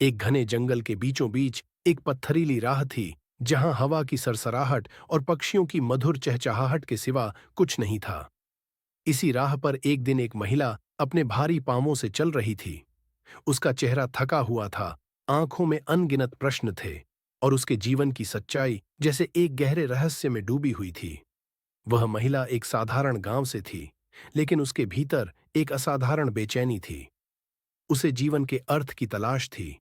एक घने जंगल के बीचों बीच एक पत्थरीली राह थी, जहां हवा की सरसराहट और पक्षियों की मधुर चहचहाहट के सिवा कुछ नहीं था। इसी राह पर एक दिन एक महिला अपने भारी पांवों से चल रही थी। उसका चेहरा थका हुआ था, आंखों में अनगिनत प्रश्न थे, और उसके जीवन की सच्चाई जैसे एक गहरे रहस्य में डूबी हुई थी। वह महिला एक साधारण गांव से थी, लेकिन उसके भीतर एक असाधारण बेचैनी थी। उसे जीवन के अर्थ की तलाश थी,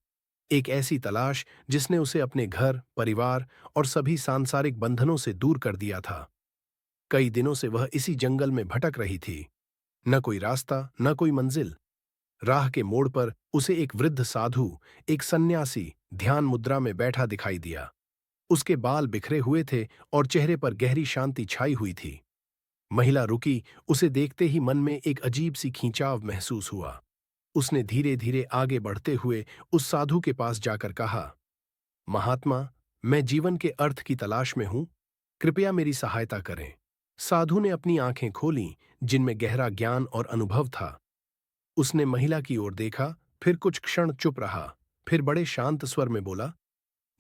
एक ऐसी तलाश जिसने उसे अपने घर, परिवार और सभी सांसारिक बंधनों से दूर कर दिया था। कई दिनों से वह इसी जंगल में भटक रही थी। न कोई रास्ता, न कोई मंजिल। राह के मोड़ पर उसे एक वृद्ध साधु, एक सन्यासी, ध्यान मुद्रा में बैठा दिखाई दिया। उसके बाल बिखरे हुए थे और चेहरे पर गहरी शांति छाई हुई थी। महिला रुकी, उसे देखते ही मन में एक अजीब सी खींचाव महसूस हुआ। उसने धीरे धीरे आगे बढ़ते हुए उस साधु के पास जाकर कहा, महात्मा, मैं जीवन के अर्थ की तलाश में हूं, कृपया मेरी सहायता करें। साधु ने अपनी आंखें खोलीं, जिनमें गहरा ज्ञान और अनुभव था। उसने महिला की ओर देखा, फिर कुछ क्षण चुप रहा, फिर बड़े शांत स्वर में बोला,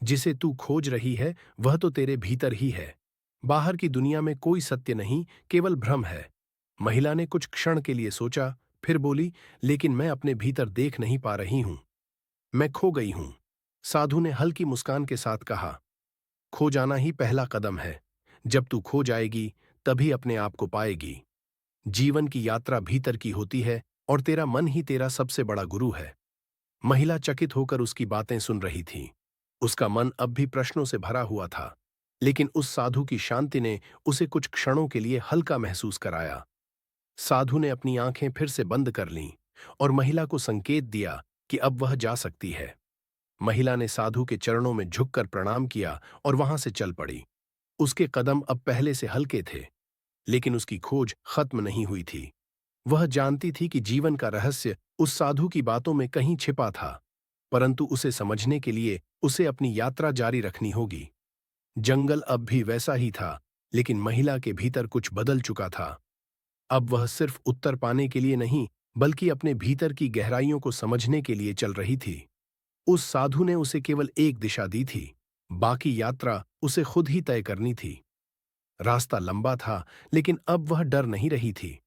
जिसे तू खोज रही है वह तो तेरे भीतर ही है। बाहर की दुनिया में कोई सत्य नहीं, केवल भ्रम है। महिला ने कुछ क्षण के लिए सोचा, फिर बोली, लेकिन मैं अपने भीतर देख नहीं पा रही हूं। मैं खो गई हूं। साधु ने हल्की मुस्कान के साथ कहा, खो जाना ही पहला कदम है। जब तू खो जाएगी, तभी अपने आप को पाएगी। जीवन की यात्रा भीतर की होती है, और तेरा मन ही तेरा सबसे बड़ा गुरु है। महिला चकित होकर उसकी बातें सुन रही थी। उसका मन अब भी प्रश्नों से भरा हुआ था, लेकिन उस साधु की शांति ने उसे कुछ क्षणों के लिए हल्का महसूस कराया। साधु ने अपनी आंखें फिर से बंद कर लीं और महिला को संकेत दिया कि अब वह जा सकती है। महिला ने साधु के चरणों में झुककर प्रणाम किया और वहां से चल पड़ी। उसके कदम अब पहले से हल्के थे, लेकिन उसकी खोज खत्म नहीं हुई थी। वह जानती थी कि जीवन का रहस्य उस साधु की बातों में कहीं छिपा था, परंतु उसे समझने के लिए उसे अपनी यात्रा जारी रखनी होगी। जंगल अब भी वैसा ही था, लेकिन महिला के भीतर कुछ बदल चुका था। अब वह सिर्फ उत्तर पाने के लिए नहीं, बल्कि अपने भीतर की गहराइयों को समझने के लिए चल रही थी। उस साधु ने उसे केवल एक दिशा दी थी, बाकी यात्रा उसे खुद ही तय करनी थी। रास्ता लंबा था, लेकिन अब वह डर नहीं रही थी।